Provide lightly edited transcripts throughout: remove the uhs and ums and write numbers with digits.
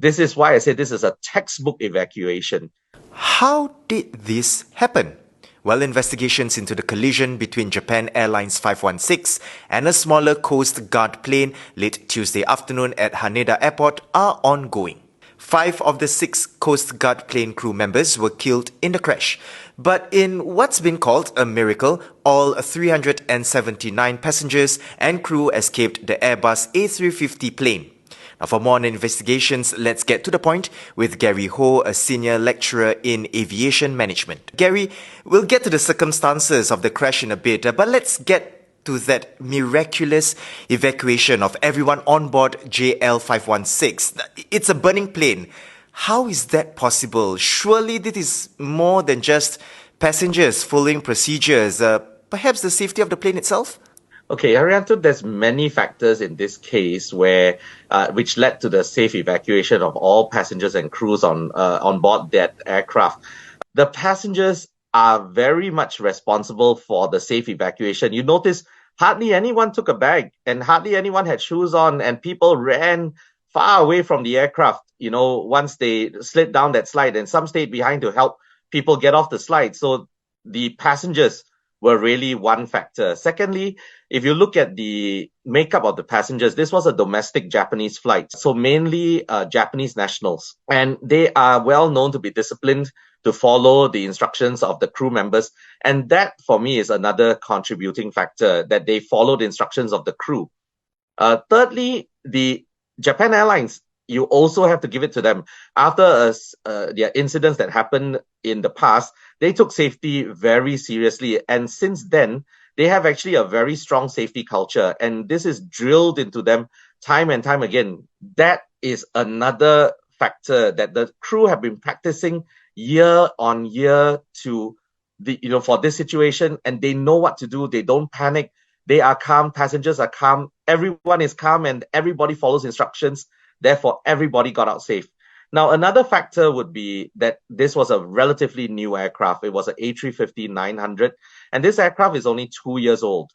This is why I say this is a textbook evacuation. How did this happen? Well, investigations into the collision between Japan Airlines 516 and a smaller Coast Guard plane late Tuesday afternoon at Haneda Airport are ongoing. 5 of the 6 Coast Guard plane crew members were killed in the crash. But in what's been called a miracle, all 379 passengers and crew escaped the Airbus A350 plane. Now, for more on investigations, let's get to the point with Gary Ho, a senior lecturer in aviation management. Gary, we'll get to the circumstances of the crash in a bit, but let's get to that miraculous evacuation of everyone on board JL516. It's a burning plane. How is that possible? Surely this is more than just passengers following procedures, perhaps the safety of the plane itself? Okay, Arianto, there's many factors in this case where which led to the safe evacuation of all passengers and crews on board that aircraft. The passengers are very much responsible for the safe evacuation. You notice hardly anyone took a bag and hardly anyone had shoes on, and people ran far away from the aircraft, once they slid down that slide, and some stayed behind to help people get off the slide. So the passengers were really one factor. Secondly, if you look at the makeup of the passengers, this was a domestic Japanese flight, so mainly Japanese nationals. And they are well known to be disciplined, to follow the instructions of the crew members. And that, for me, is another contributing factor, that they followed the instructions of the crew. Thirdly, the Japan Airlines, you also have to give it to them. After their incidents that happened in the past, they took safety very seriously. And since then, they have actually a very strong safety culture. And this is drilled into them time and time again. That is another factor that the crew have been practicing year on year to for this situation, and they know what to do. They don't panic. They are calm. Passengers are calm. Everyone is calm, and everybody follows instructions. Therefore, everybody got out safe. Now, another factor would be that this was a relatively new aircraft. It was an A350-900, and this aircraft is only 2 years old.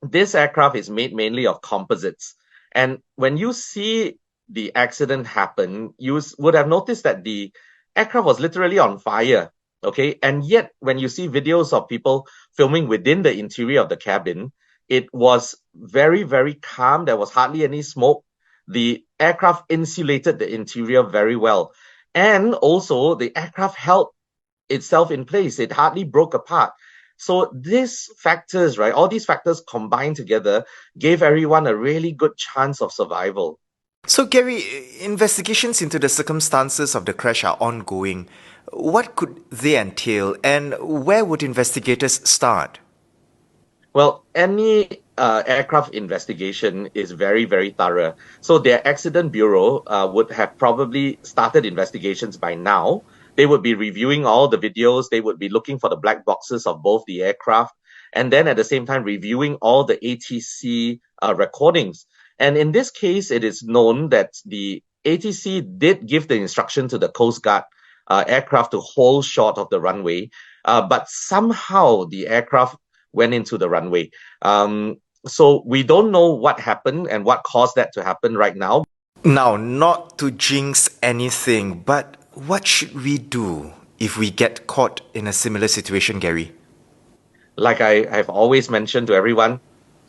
This aircraft is made mainly of composites. And when you see the accident happen, you would have noticed that the aircraft was literally on fire. Okay, and yet when you see videos of people filming within the interior of the cabin, it was very, very calm. There was hardly any smoke. The aircraft insulated the interior very well. And also, the aircraft held itself in place. It hardly broke apart. So these factors, right, all these factors combined together gave everyone a really good chance of survival. So, Gary, investigations into the circumstances of the crash are ongoing. What could they entail, and where would investigators start? Well, any aircraft investigation is very, very thorough. So their accident bureau would have probably started investigations by now. They would be reviewing all the videos. They would be looking for the black boxes of both the aircraft, and then at the same time reviewing all the ATC recordings. And in this case, it is known that the ATC did give the instruction to the Coast Guard aircraft to hold short of the runway, but somehow the aircraft went into the runway. So we don't know what happened and what caused that to happen right now. Now, not to jinx anything, but what should we do if we get caught in a similar situation, Gary? Like I have always mentioned to everyone,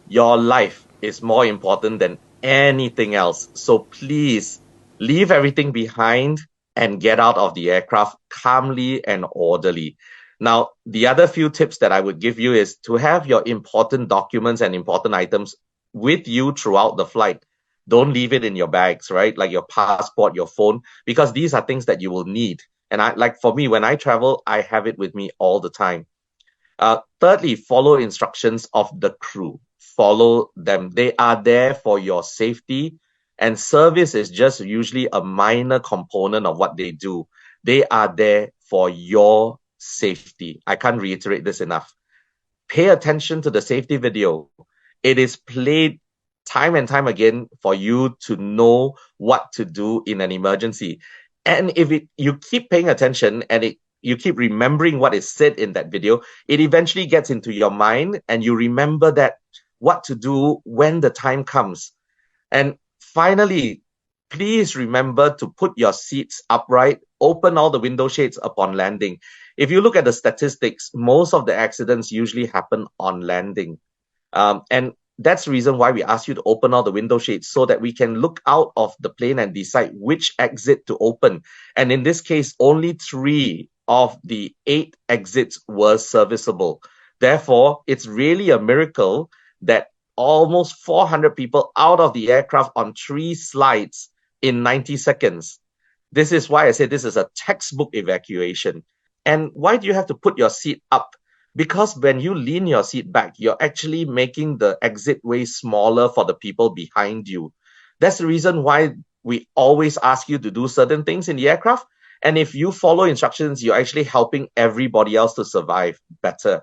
your life is more important than anything else. So please leave everything behind and get out of the aircraft calmly and orderly. Now, the other few tips that I would give you is to have your important documents and important items with you throughout the flight. Don't leave it in your bags, right? Like your passport, your phone, because these are things that you will need. And for me, when I travel, I have it with me all the time. Thirdly, follow instructions of the crew. Follow them. They are there for your safety, and service is just usually a minor component of what they do. They are there for your safety. I can't reiterate this enough. Pay attention to the safety video. It is played time and time again for you to know what to do in an emergency. And if you keep paying attention and you keep remembering what is said in that video, it eventually gets into your mind and you remember that what to do when the time comes. And finally, please remember to put your seats upright, open all the window shades upon landing. If you look at the statistics, most of the accidents usually happen on landing. And that's the reason why we ask you to open all the window shades so that we can look out of the plane and decide which exit to open. And in this case, only 3 of the 8 exits were serviceable. Therefore, it's really a miracle that almost 400 people out of the aircraft on 3 slides in 90 seconds. This is why I say this is a textbook evacuation. And why do you have to put your seat up? Because when you lean your seat back, you're actually making the exit way smaller for the people behind you. That's the reason why we always ask you to do certain things in the aircraft. And if you follow instructions, you're actually helping everybody else to survive better.